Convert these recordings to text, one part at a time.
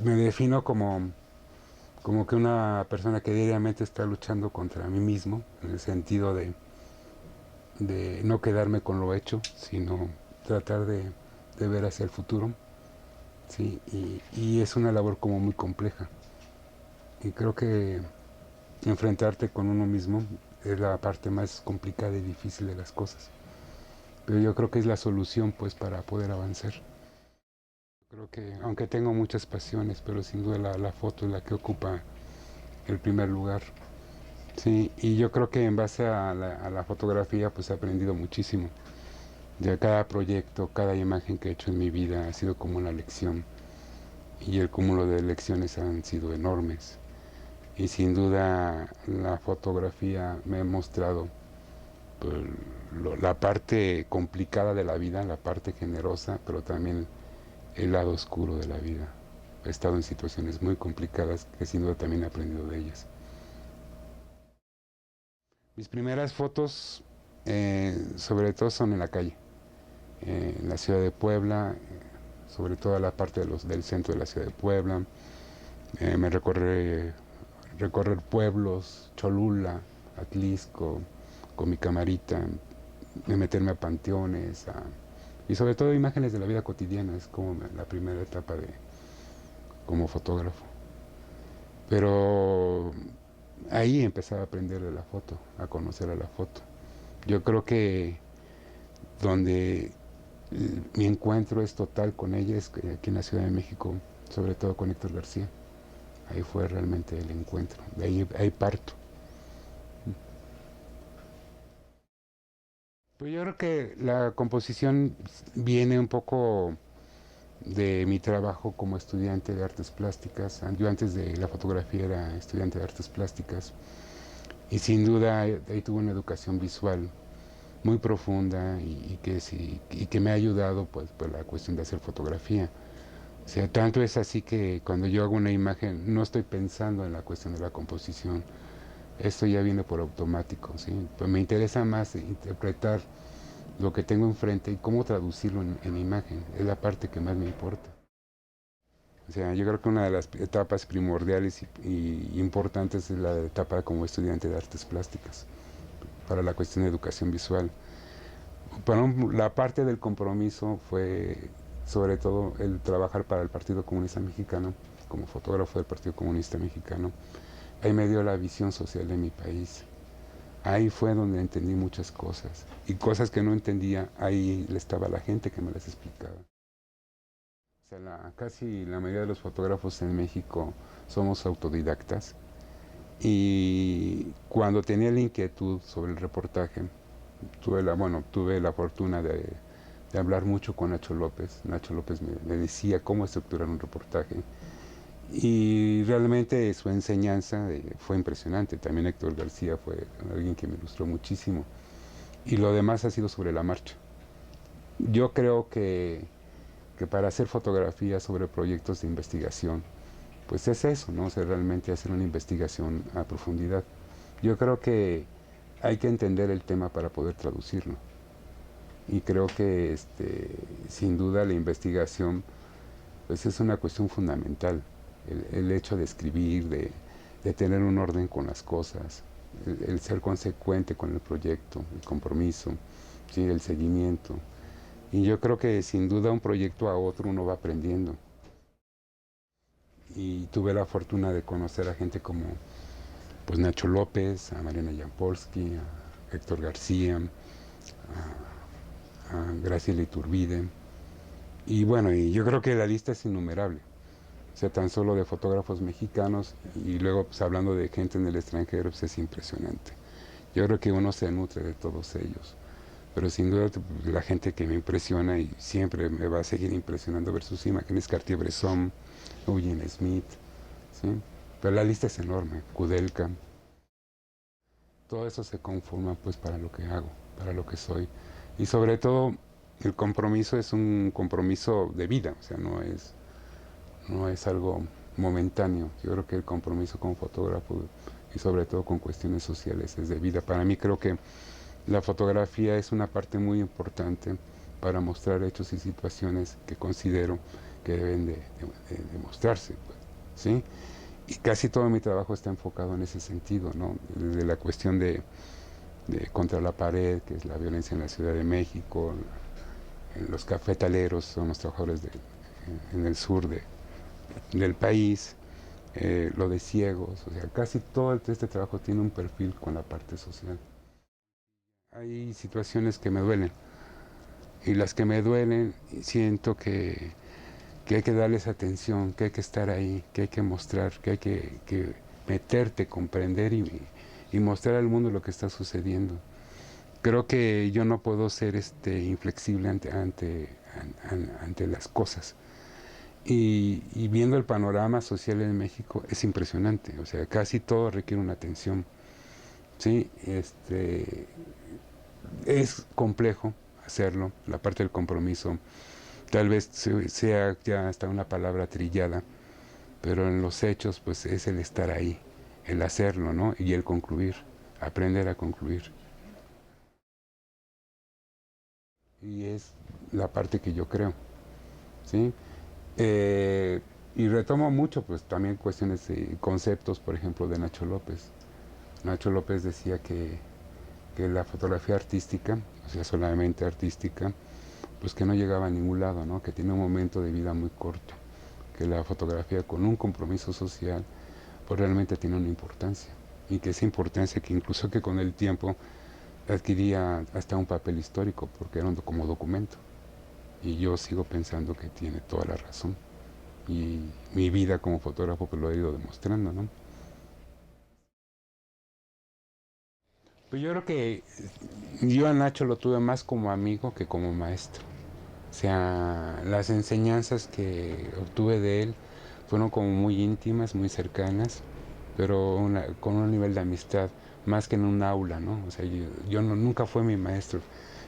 me defino como que una persona que diariamente está luchando contra mí mismo, en el sentido de no quedarme con lo hecho, sino tratar de ver hacia el futuro, ¿sí? Y es una labor como muy compleja. Y creo que enfrentarte con uno mismo es la parte más complicada y difícil de las cosas. Pero yo creo que es la solución pues para poder avanzar. Creo que aunque tengo muchas pasiones, pero sin duda la foto es la que ocupa el primer lugar. Sí, y yo creo que en base a la fotografía pues he aprendido muchísimo. De cada proyecto, cada imagen que he hecho en mi vida ha sido como una lección y el cúmulo de lecciones han sido enormes. Y sin duda la fotografía me ha mostrado pues, la parte complicada de la vida, la parte generosa, pero también el lado oscuro de la vida. He estado en situaciones muy complicadas que sin duda también he aprendido de ellas. Mis primeras fotos sobre todo son en la calle, en la ciudad de Puebla, sobre toda la parte del centro de la ciudad de Puebla. Me recorrer pueblos, Cholula, Atlisco, con mi camarita, de meterme a panteones, y sobre todo imágenes de la vida cotidiana, es como la primera etapa de como fotógrafo. Pero ahí empecé a aprender de la foto, a conocer a la foto. Yo creo que donde mi encuentro es total con ella es aquí en la Ciudad de México, sobre todo con Héctor García. Ahí fue realmente el encuentro, de ahí parto. Pues yo creo que la composición viene un poco de mi trabajo como estudiante de artes plásticas. Yo antes de la fotografía era estudiante de artes plásticas y sin duda ahí tuve una educación visual muy profunda y que me ha ayudado pues la cuestión de hacer fotografía. O sea, tanto es así que cuando yo hago una imagen no estoy pensando en la cuestión de la composición, esto ya viene por automático, ¿sí? Pues me interesa más interpretar lo que tengo enfrente y cómo traducirlo en imagen, es la parte que más me importa. O sea, yo creo que una de las etapas primordiales y importantes es la etapa como estudiante de artes plásticas, para la cuestión de educación visual. La parte del compromiso fue sobre todo el trabajar para el Partido Comunista Mexicano, como fotógrafo del Partido Comunista Mexicano. Ahí me dio la visión social de mi país. Ahí fue donde entendí muchas cosas. Y cosas que no entendía, ahí estaba la gente que me las explicaba. O sea, casi la mayoría de los fotógrafos en México somos autodidactas. Y cuando tenía la inquietud sobre el reportaje, tuve la fortuna de hablar mucho con Nacho López. Nacho López me decía cómo estructurar un reportaje. Y realmente su enseñanza fue impresionante. También Héctor García fue alguien que me ilustró muchísimo. Y lo demás ha sido sobre la marcha. Yo creo que para hacer fotografías sobre proyectos de investigación, pues es eso, ¿no? O sea, realmente hacer una investigación a profundidad. Yo creo que hay que entender el tema para poder traducirlo. Y creo que sin duda la investigación pues es una cuestión fundamental. El hecho de escribir, de tener un orden con las cosas, el ser consecuente con el proyecto, el compromiso, ¿sí? El seguimiento. Y yo creo que sin duda un proyecto a otro uno va aprendiendo. Y tuve la fortuna de conocer a gente como pues Nacho López, a Mariana Jampolsky, a Héctor García, a Graciela Iturbide. Y bueno, y yo creo que la lista es innumerable. O sea, tan solo de fotógrafos mexicanos y luego pues, hablando de gente en el extranjero, pues es impresionante. Yo creo que uno se nutre de todos ellos. Pero sin duda la gente que me impresiona y siempre me va a seguir impresionando ver sus imágenes, Cartier-Bresson, Eugene Smith, ¿sí? Pero la lista es enorme, Kudelka. Todo eso se conforma pues para lo que hago, para lo que soy. Y sobre todo el compromiso es un compromiso de vida, o sea, no es algo momentáneo. Yo creo que el compromiso como fotógrafo y sobre todo con cuestiones sociales es de vida. Para mí creo que la fotografía es una parte muy importante para mostrar hechos y situaciones que considero que deben de mostrarse, pues, ¿sí? Y casi todo mi trabajo está enfocado en ese sentido, ¿no? Desde la cuestión de contra la pared, que es la violencia en la Ciudad de México, en los cafetaleros, son los trabajadores en el sur del país, lo de ciegos, o sea, casi todo este trabajo tiene un perfil con la parte social. Hay situaciones que me duelen, y las que me duelen siento que hay que darles atención, que hay que estar ahí, que hay que mostrar, que hay que meterte, comprender y mostrar al mundo lo que está sucediendo. Creo que yo no puedo ser inflexible ante las cosas. Y viendo el panorama social en México es impresionante, o sea, casi todo requiere una atención, ¿sí? Es complejo hacerlo, la parte del compromiso, tal vez sea ya hasta una palabra trillada, pero en los hechos pues es el estar ahí, el hacerlo, ¿no? Y el concluir, aprender a concluir. Y es la parte que yo creo, ¿sí? Y retomo mucho pues también cuestiones de conceptos, por ejemplo, de Nacho López. Nacho López decía que la fotografía artística, o sea, solamente artística, pues que no llegaba a ningún lado, ¿no? Que tiene un momento de vida muy corto, que la fotografía con un compromiso social pues realmente tiene una importancia, y que esa importancia que incluso que con el tiempo adquiría hasta un papel histórico porque era como documento, y yo sigo pensando que tiene toda la razón, y mi vida como fotógrafo pues lo he ido demostrando, ¿no? Pues yo creo que yo a Nacho lo tuve más como amigo que como maestro. O sea, las enseñanzas que obtuve de él fueron como muy íntimas, muy cercanas, pero con un nivel de amistad, más que en un aula, ¿no? O sea, yo nunca fue mi maestro,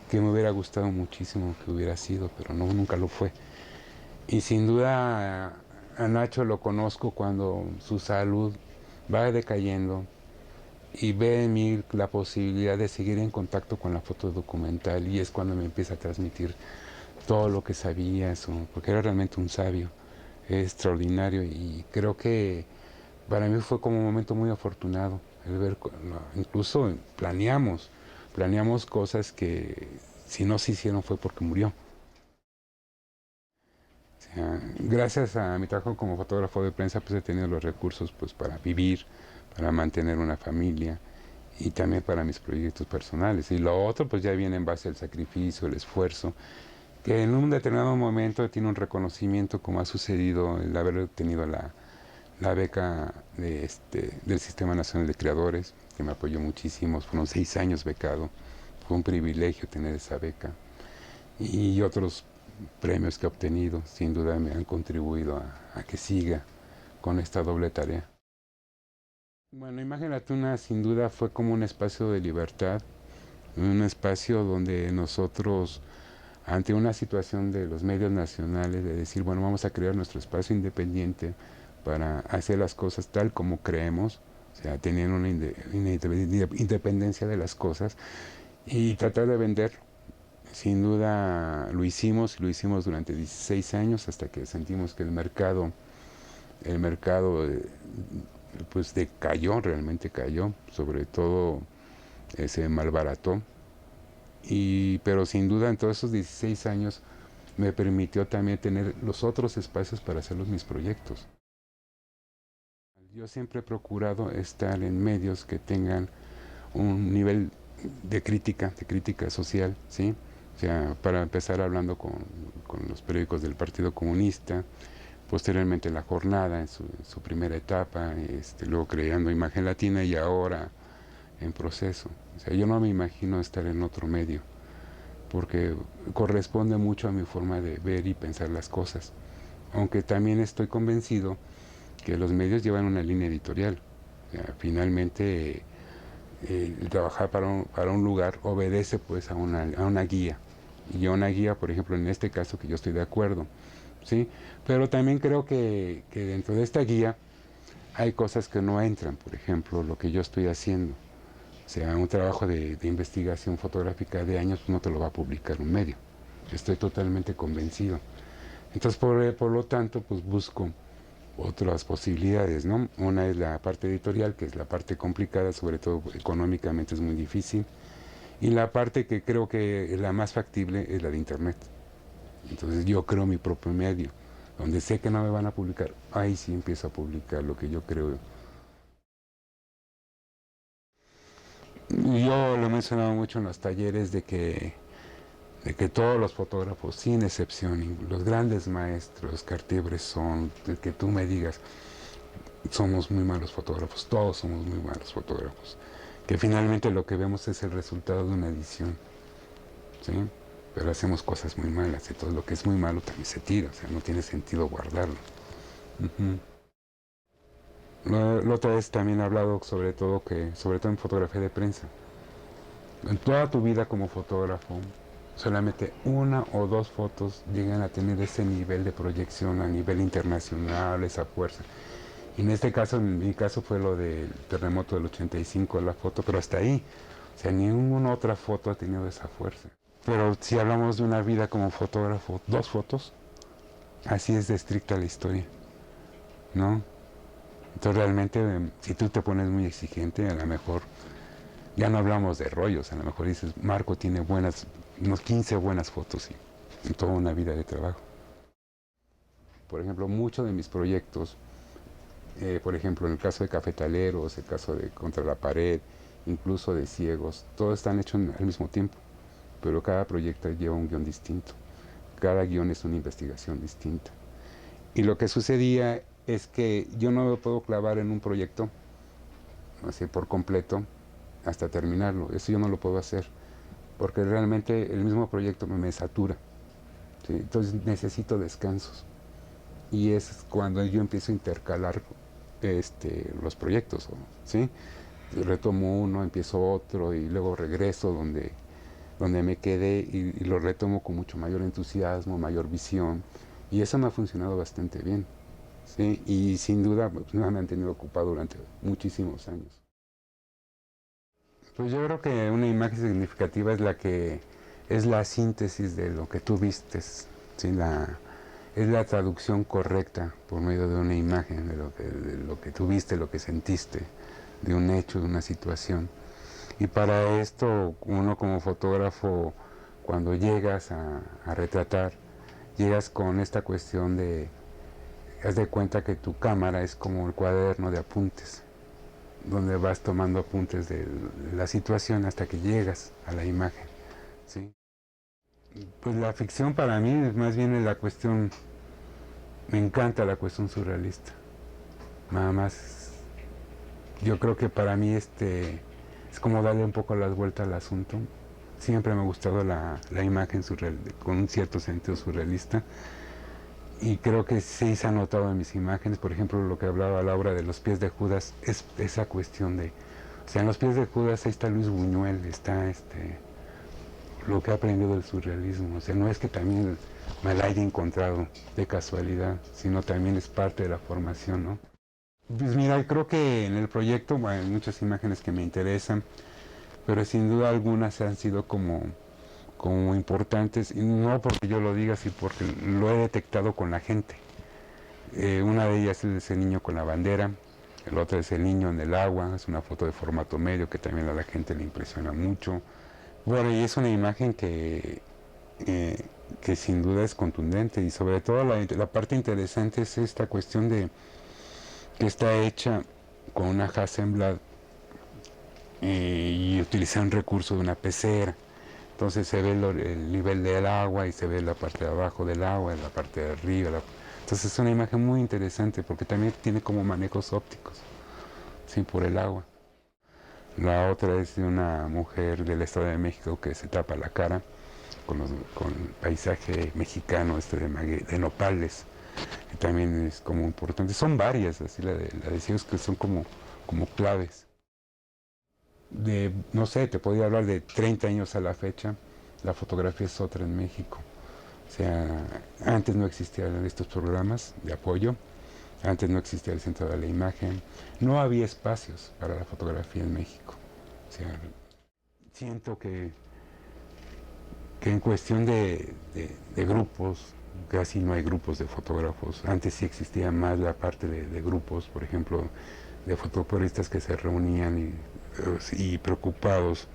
que me hubiera gustado muchísimo que hubiera sido, pero no, nunca lo fue. Y sin duda a Nacho lo conozco cuando su salud va decayendo, y ve en mí la posibilidad de seguir en contacto con la foto documental, y es cuando me empieza a transmitir todo lo que sabía, porque era realmente un sabio extraordinario, y creo que para mí fue como un momento muy afortunado el ver, incluso planeamos cosas que si no se hicieron fue porque murió. O sea, gracias a mi trabajo como fotógrafo de prensa pues he tenido los recursos pues para vivir, para mantener una familia, y también para mis proyectos personales. Y lo otro pues ya viene en base al sacrificio, el esfuerzo, que en un determinado momento tiene un reconocimiento, como ha sucedido el haber obtenido la beca del Sistema Nacional de Creadores, que me apoyó muchísimo. Fueron 6 años becado, fue un privilegio tener esa beca, y otros premios que he obtenido sin duda me han contribuido a que siga con esta doble tarea. Bueno, Imagínate una sin duda fue como un espacio de libertad, un espacio donde nosotros, ante una situación de los medios nacionales, de decir, bueno, vamos a crear nuestro espacio independiente para hacer las cosas tal como creemos, o sea, teniendo una independencia de las cosas, y tratar de vender. Sin duda lo hicimos, y lo hicimos durante 16 años hasta que sentimos que el mercado pues decayó, realmente cayó, sobre todo se malbarató. Pero sin duda en todos esos 16 años me permitió también tener los otros espacios para hacer mis proyectos. Yo siempre he procurado estar en medios que tengan un nivel de crítica social, ¿sí? O sea, para empezar hablando con los periódicos del Partido Comunista, posteriormente La Jornada en su primera etapa, luego creando Imagen Latina, y ahora en Proceso. O sea, yo no me imagino estar en otro medio, porque corresponde mucho a mi forma de ver y pensar las cosas. Aunque también estoy convencido que los medios llevan una línea editorial. O sea, finalmente el trabajar para un lugar obedece pues a una guía. Y a una guía, por ejemplo, en este caso que yo estoy de acuerdo, ¿sí? Pero también creo que dentro de esta guía hay cosas que no entran, por ejemplo, lo que yo estoy haciendo. O sea, un trabajo de investigación fotográfica de años pues no te lo va a publicar un medio. Estoy totalmente convencido. Entonces, por lo tanto, pues busco otras posibilidades, ¿no? Una es la parte editorial, que es la parte complicada, sobre todo económicamente es muy difícil, y la parte que creo que es la más factible es la de Internet. Entonces yo creo mi propio medio, donde sé que no me van a publicar, ahí sí empiezo a publicar lo que yo creo. Yo lo he mencionado mucho en los talleres de que todos los fotógrafos, sin excepción, los grandes maestros, Cartier-Bresson, de que tú me digas, somos muy malos fotógrafos, todos somos muy malos fotógrafos, que finalmente lo que vemos es el resultado de una edición, ¿sí? Pero hacemos cosas muy malas, y todo lo que es muy malo también se tira, o sea, no tiene sentido guardarlo. Uh-huh. La otra vez también he hablado sobre todo en fotografía de prensa. En toda tu vida como fotógrafo, solamente una o dos fotos llegan a tener ese nivel de proyección a nivel internacional, esa fuerza. Y en este caso, en mi caso fue lo del terremoto del 85, la foto, pero hasta ahí. O sea, ninguna otra foto ha tenido esa fuerza. Pero si hablamos de una vida como fotógrafo, dos fotos, así es de estricta la historia, ¿no? Entonces realmente, si tú te pones muy exigente, a lo mejor ya no hablamos de rollos, a lo mejor dices, Marco tiene unos 15 buenas fotos y toda una vida de trabajo. Por ejemplo, muchos de mis proyectos, por ejemplo, en el caso de Cafetaleros, el caso de Contra la Pared, incluso de Ciegos, todos están hechos al mismo tiempo, pero cada proyecto lleva un guión distinto. Cada guión es una investigación distinta. Y lo que sucedía es que yo no me puedo clavar en un proyecto así por completo hasta terminarlo. Eso yo no lo puedo hacer, porque realmente el mismo proyecto me satura, ¿sí? Entonces necesito descansos. Y es cuando yo empiezo a intercalar los proyectos, ¿sí? Retomo uno, empiezo otro y luego regreso donde me quedé y lo retomo con mucho mayor entusiasmo, mayor visión. Y eso me ha funcionado bastante bien, ¿sí? Y sin duda pues, me ha mantenido ocupado durante muchísimos años. Pues yo creo que una imagen significativa es la síntesis de lo que tú vistes, ¿sí? Es la traducción correcta por medio de una imagen de lo que tú viste, lo que sentiste, de un hecho, de una situación. Y para esto, uno como fotógrafo, cuando llegas a retratar, llegas con esta cuestión haz de cuenta que tu cámara es como el cuaderno de apuntes, donde vas tomando apuntes de la situación hasta que llegas a la imagen, ¿sí? Pues la ficción para mí es más bien la cuestión, me encanta la cuestión surrealista. Nada más, yo creo que para mí es como darle un poco las vueltas al asunto. Siempre me ha gustado la imagen surreal, con un cierto sentido surrealista. Y creo que sí se ha notado en mis imágenes, por ejemplo, lo que hablaba Laura de los pies de Judas, es esa cuestión de, o sea, en los pies de Judas ahí está Luis Buñuel, está lo que ha aprendido del surrealismo, o sea, no es que también me la haya encontrado de casualidad, sino también es parte de la formación, ¿no? Pues mira, creo que en el proyecto bueno, hay muchas imágenes que me interesan, pero sin duda algunas han sido como importantes, y no porque yo lo diga, sino porque lo he detectado con la gente. Una de ellas es el niño con la bandera, el otro es el niño en el agua, es una foto de formato medio que también a la gente le impresiona mucho. Bueno, y es una imagen que sin duda es contundente y sobre todo la parte interesante es esta cuestión de que está hecha con una Hasselblad y utiliza un recurso de una pecera. Entonces se ve el nivel del agua y se ve la parte de abajo del agua, la parte de arriba. Entonces es una imagen muy interesante porque también tiene como manejos ópticos, sí, por el agua. La otra es de una mujer del Estado de México que se tapa la cara con el paisaje mexicano de nopales, que también es como importante. Son varias, así la de Ciegos que son como claves. No sé, te podría hablar de 30 años a la fecha, la fotografía es otra en México. O sea, antes no existían estos programas de apoyo, antes no existía el Centro de la Imagen, no había espacios para la fotografía en México. O sea, siento que en cuestión de grupos, casi no hay grupos de fotógrafos. Antes sí existía más la parte de grupos, por ejemplo, de fotoperiodistas que se reunían y preocupados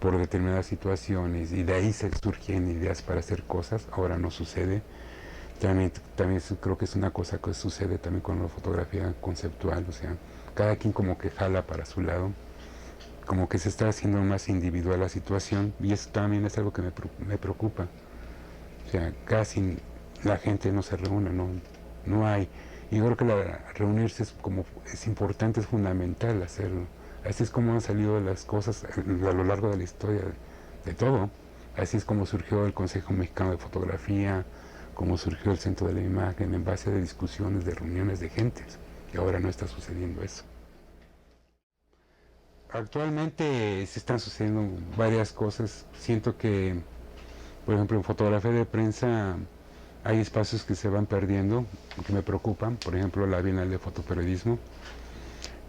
por determinadas situaciones y de ahí se surgían ideas para hacer cosas. Ahora no sucede. También creo que es una cosa que sucede también con la fotografía conceptual, o sea, cada quien como que jala para su lado, como que se está haciendo más individual la situación y eso también es algo que me preocupa. O sea, casi la gente no se reúne, no hay. Y yo creo que reunirse es importante, es fundamental hacerlo. Así es como han salido las cosas a lo largo de la historia de todo. Así es como surgió el Consejo Mexicano de Fotografía, como surgió el Centro de la Imagen, en base a discusiones, de reuniones de gentes. Y ahora no está sucediendo eso. Actualmente se están sucediendo varias cosas. Siento que, por ejemplo, en fotografía de prensa hay espacios que se van perdiendo, que me preocupan. Por ejemplo, la Bienal de Fotoperiodismo.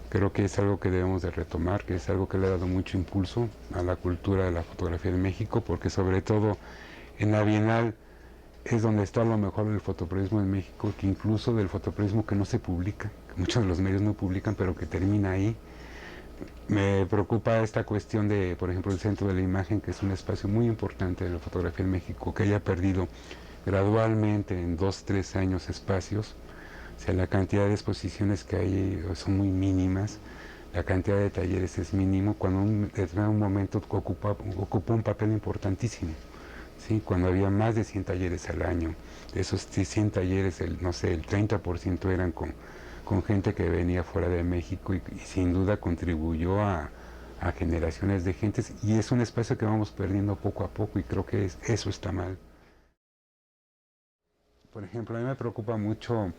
Creo que es algo que debemos de retomar, que es algo que le ha dado mucho impulso a la cultura de la fotografía de México, porque sobre todo en la Bienal es donde está lo mejor del fotoperiodismo en México, que incluso del fotoperiodismo que no se publica, que muchos de los medios no publican, pero que termina ahí. Me preocupa esta cuestión de, por ejemplo, el Centro de la Imagen, que es un espacio muy importante de la fotografía en México, que haya perdido gradualmente en 2, 3 años espacios. O sea, la cantidad de exposiciones que hay son muy mínimas, la cantidad de talleres es mínimo, cuando en un momento ocupa un papel importantísimo. ¿Sí? Cuando había más de 100 talleres al año, de esos 100 talleres, no sé, el 30% eran con gente que venía fuera de México y sin duda contribuyó a generaciones de gentes y es un espacio que vamos perdiendo poco a poco y creo que eso está mal. Por ejemplo, a mí me preocupa mucho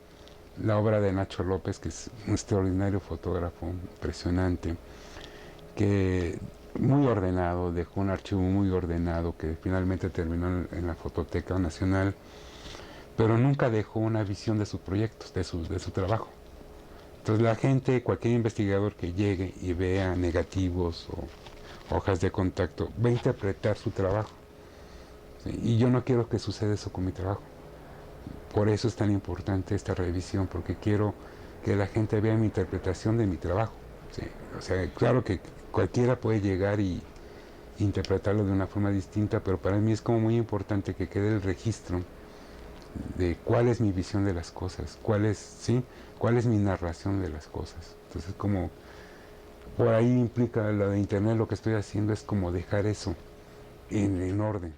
la obra de Nacho López, que es un extraordinario fotógrafo, impresionante, que muy ordenado, dejó un archivo muy ordenado que finalmente terminó en la Fototeca Nacional, pero nunca dejó una visión de sus proyectos, de su trabajo. Entonces la gente, cualquier investigador que llegue y vea negativos o hojas de contacto, va a interpretar su trabajo. ¿Sí? Y yo no quiero que suceda eso con mi trabajo. Por eso es tan importante esta revisión, porque quiero que la gente vea mi interpretación de mi trabajo. ¿Sí? O sea, claro que cualquiera puede llegar y interpretarlo de una forma distinta, pero para mí es como muy importante que quede el registro de cuál es mi visión de las cosas, cuál es mi narración de las cosas. Entonces, como por ahí implica lo de internet, lo que estoy haciendo es como dejar eso en orden.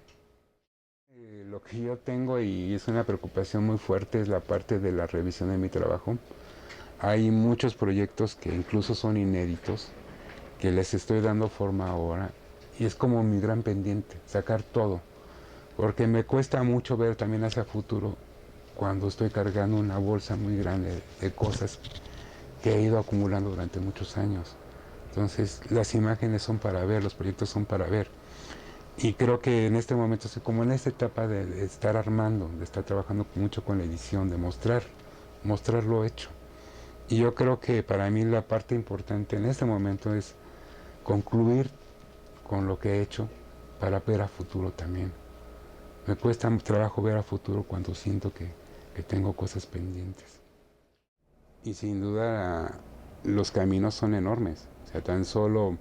Lo que yo tengo y es una preocupación muy fuerte es la parte de la revisión de mi trabajo. Hay muchos proyectos que incluso son inéditos, que les estoy dando forma ahora y es como mi gran pendiente, sacar todo, porque me cuesta mucho ver también hacia futuro cuando estoy cargando una bolsa muy grande de cosas que he ido acumulando durante muchos años. Entonces las imágenes son para ver, los proyectos son para ver. Y creo que en este momento estoy como en esta etapa de estar armando, de estar trabajando mucho con la edición, de mostrar lo hecho. Y yo creo que para mí la parte importante en este momento es concluir con lo que he hecho para ver a futuro también. Me cuesta trabajo ver a futuro cuando siento que tengo cosas pendientes. Y sin duda los caminos son enormes. O sea, tan solo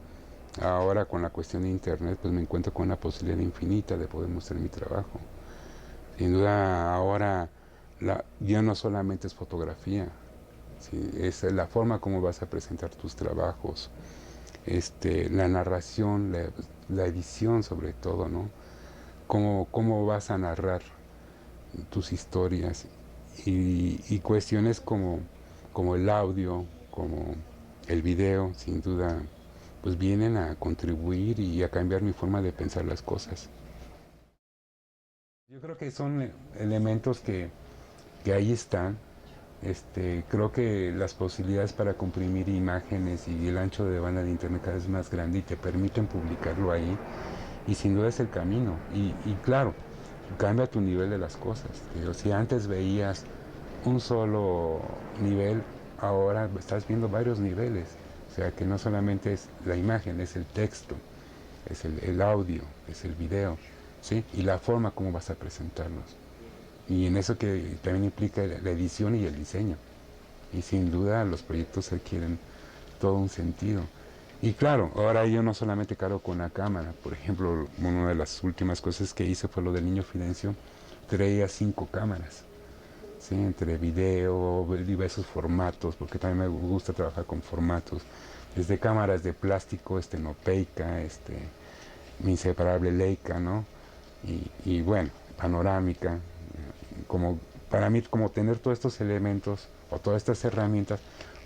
ahora con la cuestión de internet pues me encuentro con una posibilidad infinita de poder mostrar mi trabajo. Sin duda ahora ya no solamente es fotografía, ¿sí? Es la forma como vas a presentar tus trabajos, la narración, la edición sobre todo, ¿no? Cómo vas a narrar tus historias y cuestiones como el audio, como el video, sin duda, pues vienen a contribuir y a cambiar mi forma de pensar las cosas. Yo creo que son elementos que ahí están. Creo que las posibilidades para comprimir imágenes y el ancho de banda de internet cada vez es más grande y te permiten publicarlo ahí. Y sin duda es el camino. Y claro, cambia tu nivel de las cosas. Pero si antes veías un solo nivel, ahora estás viendo varios niveles. O sea que no solamente es la imagen, es el texto, es el audio, es el video, ¿sí? Y la forma como vas a presentarlos. Y en eso que también implica la edición y el diseño. Y sin duda los proyectos adquieren todo un sentido. Y claro, ahora yo no solamente cargo con la cámara. Por ejemplo, una de las últimas cosas que hice fue lo del Niño Fidencio. Traía 5 cámaras, ¿sí? Entre video, diversos formatos, porque también me gusta trabajar con formatos. Desde cámaras de plástico, estenopeika, mi inseparable Leica, ¿no? Y bueno, panorámica. Como, para mí, como tener todos estos elementos o todas estas herramientas,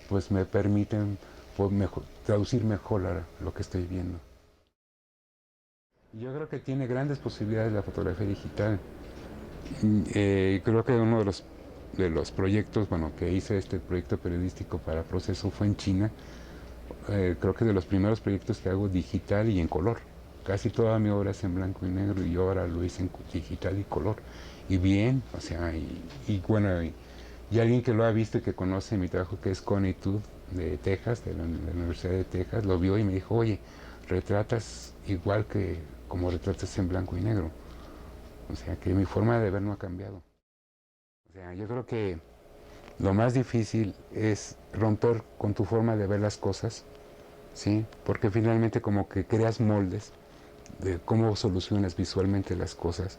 pues me permiten pues, traducir mejor lo que estoy viendo. Yo creo que tiene grandes posibilidades la fotografía digital. Creo que uno de los proyectos, bueno, que hice este proyecto periodístico para Proceso fue en China. Creo que de los primeros proyectos que hago digital y en color. Casi toda mi obra es en blanco y negro y ahora lo hice en digital y color. Y bien, o sea, y bueno, y alguien que lo ha visto y que conoce mi trabajo, que es Connie Todd de Texas, de la Universidad de Texas, lo vio y me dijo, oye, retratas igual que como retratas en blanco y negro. O sea, que mi forma de ver no ha cambiado. O sea, yo creo que lo más difícil es romper con tu forma de ver las cosas, ¿sí? Porque finalmente como que creas moldes de cómo solucionas visualmente las cosas.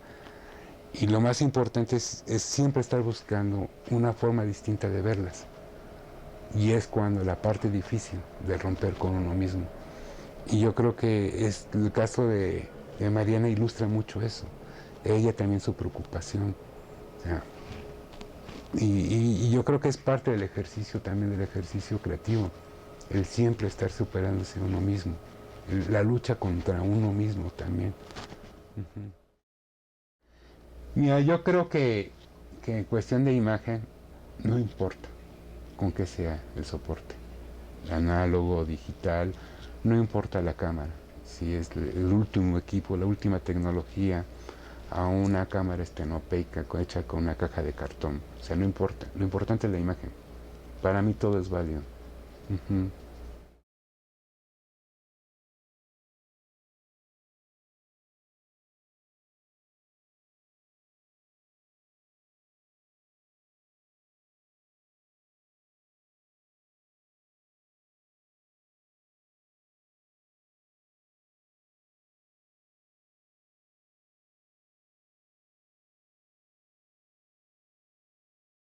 Y lo más importante es siempre estar buscando una forma distinta de verlas. Y es cuando la parte difícil de romper con uno mismo. Y yo creo que es el caso de Mariana ilustra mucho eso. Ella también su preocupación. O sea, y yo creo que es parte del ejercicio también, del ejercicio creativo. El siempre estar superándose uno mismo. La lucha contra uno mismo también. Uh-huh. Mira, yo creo que en cuestión de imagen no importa con qué sea el soporte, análogo, digital, no importa la cámara, si es el último equipo, la última tecnología, a una cámara estenopeica hecha con una caja de cartón, o sea, no importa, lo importante es la imagen, para mí todo es válido. Uh-huh.